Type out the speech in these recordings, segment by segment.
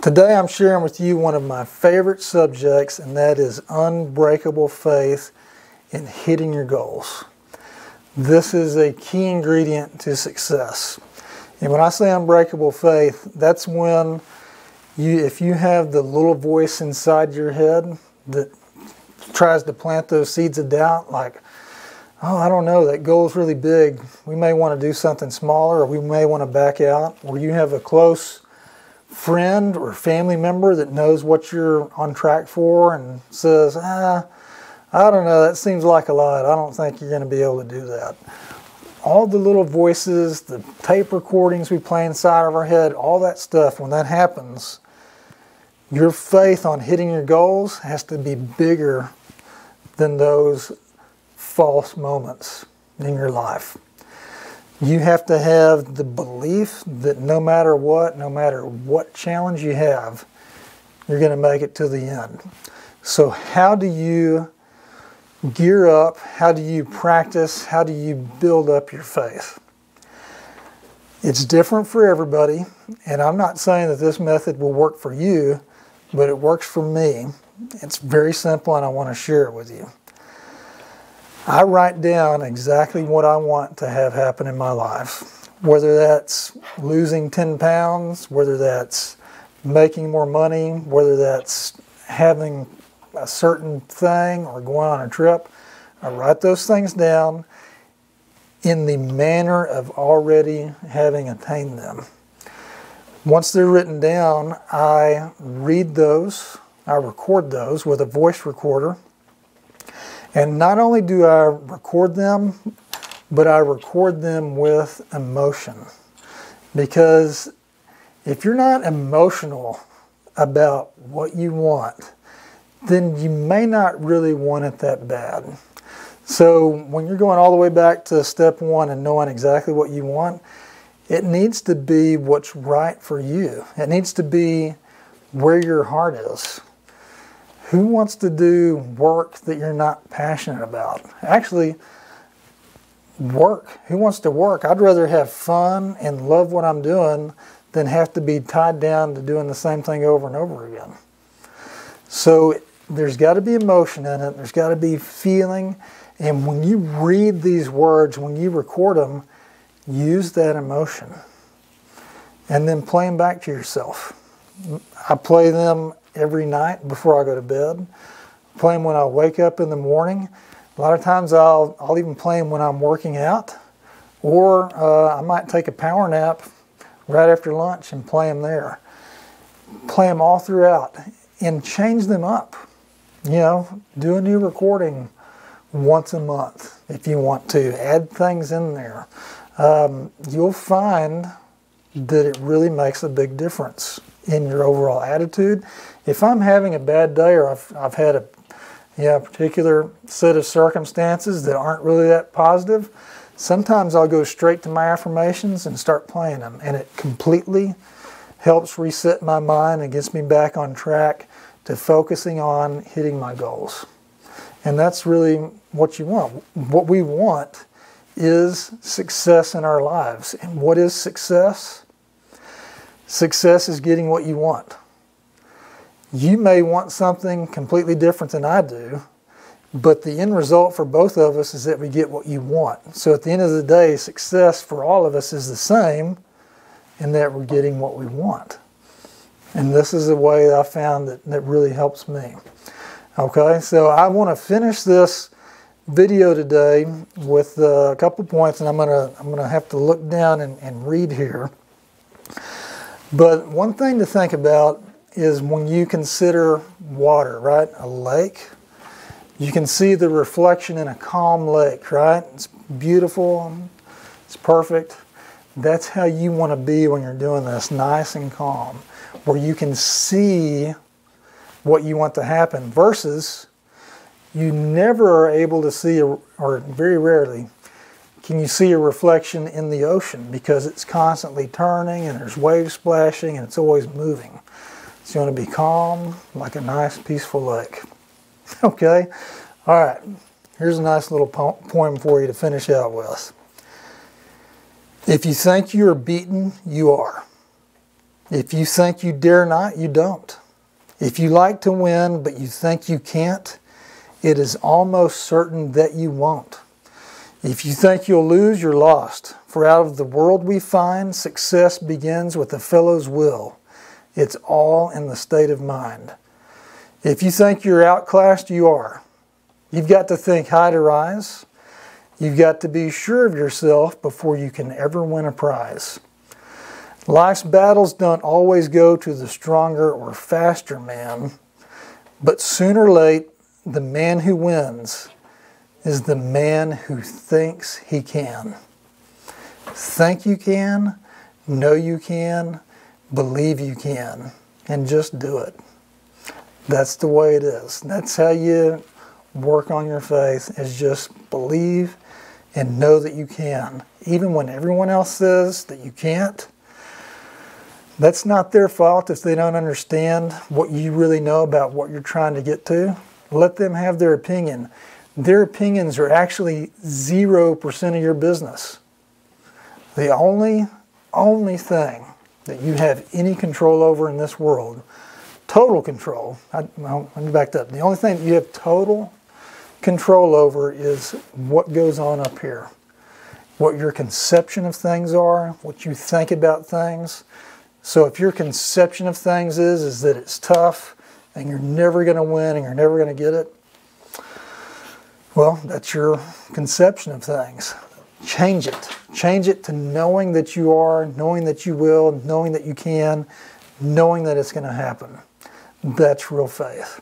Today I'm sharing with you one of my favorite subjects, and that is unbreakable faith in hitting your goals. This is a key ingredient to success. And when I say unbreakable faith, that's when if you have the little voice inside your head that tries to plant those seeds of doubt, like, oh, I don't know, that goal is really big. We may want to do something smaller, or we may want to back out. Or you have a close friend or family member that knows what you're on track for and says, I don't know, that seems like a lot. I don't think you're going to be able to do that. All the little voices, the tape recordings we play inside of our head, all that stuff, when that happens, your faith on hitting your goals has to be bigger than those false moments in your life. You have to have the belief that no matter what challenge you have, you're going to make it to the end. So how do you gear up? How do you practice? How do you build up your faith? It's different for everybody, and I'm not saying that this method will work for you, but it works for me. It's very simple, and I want to share it with you. I write down exactly what I want to have happen in my life, whether that's losing 10 pounds, whether that's making more money, whether that's having a certain thing or going on a trip. I write those things down in the manner of already having attained them. Once they're written down, I read those, I record those with a voice recorder. And not only do I record them, but I record them with emotion. Because if you're not emotional about what you want, then you may not really want it that bad. So when you're going all the way back to step one and knowing exactly what you want, it needs to be what's right for you. It needs to be where your heart is. Who wants to do work that you're not passionate about? Actually, work. Who wants to work? I'd rather have fun and love what I'm doing than have to be tied down to doing the same thing over and over again. So there's got to be emotion in it. There's got to be feeling. And when you read these words, when you record them, use that emotion. And then play them back to yourself. I play them every night before I go to bed. Play them when I wake up in the morning. A lot of times I'll even play them when I'm working out, or I might take a power nap right after lunch and play them there. Play them all throughout and change them up. You know, do a new recording once a month if you want to. Add things in there. You'll find that it really makes a big difference in your overall attitude. If I'm having a bad day, or I've had a particular set of circumstances that aren't really that positive, sometimes I'll go straight to my affirmations and start playing them, and it completely helps reset my mind and gets me back on track to focusing on hitting my goals. And that's really what you want. What we want is success in our lives. And what is success? Success is getting what you want. You may want something completely different than I do, but the end result for both of us is that we get what you want. So at the end of the day, success for all of us is the same in that we're getting what we want. And this is a way that I found that really helps me. Okay, so I want to finish this video today with a couple points, and I'm gonna have to look down and read here. But one thing to think about is when you consider water, right? A lake. You can see the reflection in a calm lake, right? It's beautiful, it's perfect. That's how you want to be when you're doing this, nice and calm, where you can see what you want to happen, versus you never are able to see, or very rarely, can you see a reflection in the ocean, because it's constantly turning and there's waves splashing and it's always moving. So you want to be calm, like a nice peaceful lake. Okay? All right. Here's a nice little poem for you to finish out with. If you think you are beaten, you are. If you think you dare not, you don't. If you like to win, but you think you can't, it is almost certain that you won't. If you think you'll lose, you're lost. For out of the world we find, success begins with the fellow's will. It's all in the state of mind. If you think you're outclassed, you are. You've got to think high to rise. You've got to be sure of yourself before you can ever win a prize. Life's battles don't always go to the stronger or faster man, but sooner or late, the man who wins is the man who thinks he can. Think you can, know you can, believe you can, and just do it. That's the way it is. That's how you work on your faith, is just believe and know that you can. Even when everyone else says that you can't, that's not their fault if they don't understand what you really know about what you're trying to get to. Let them have their opinion. Their opinions are actually 0% of your business. The only thing that you have any control over in this world, total control, let me back up. The only thing that you have total control over is what goes on up here. What your conception of things are, what you think about things. So if your conception of things is that it's tough and you're never going to win and you're never going to get it, well, that's your conception of things. Change it. Change it to knowing that you are, knowing that you will, knowing that you can, knowing that it's going to happen. That's real faith.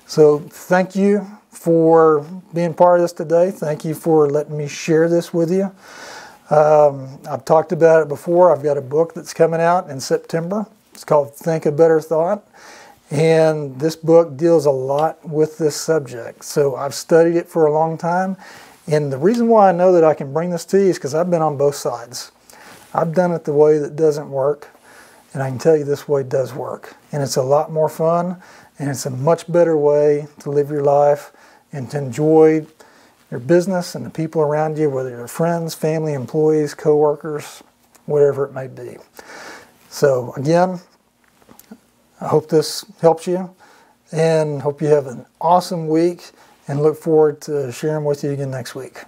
So thank you for being part of this today. Thank you for letting me share this with you. I've talked about it before. I've got a book that's coming out in September. It's called Think a Better Thought. And this book deals a lot with this subject. So I've studied it for a long time. And the reason why I know that I can bring this to you is because I've been on both sides. I've done it the way that doesn't work. And I can tell you this way does work. And it's a lot more fun. And it's a much better way to live your life and to enjoy your business and the people around you, whether you're friends, family, employees, co-workers, whatever it may be. So again, I hope this helps you and hope you have an awesome week and look forward to sharing with you again next week.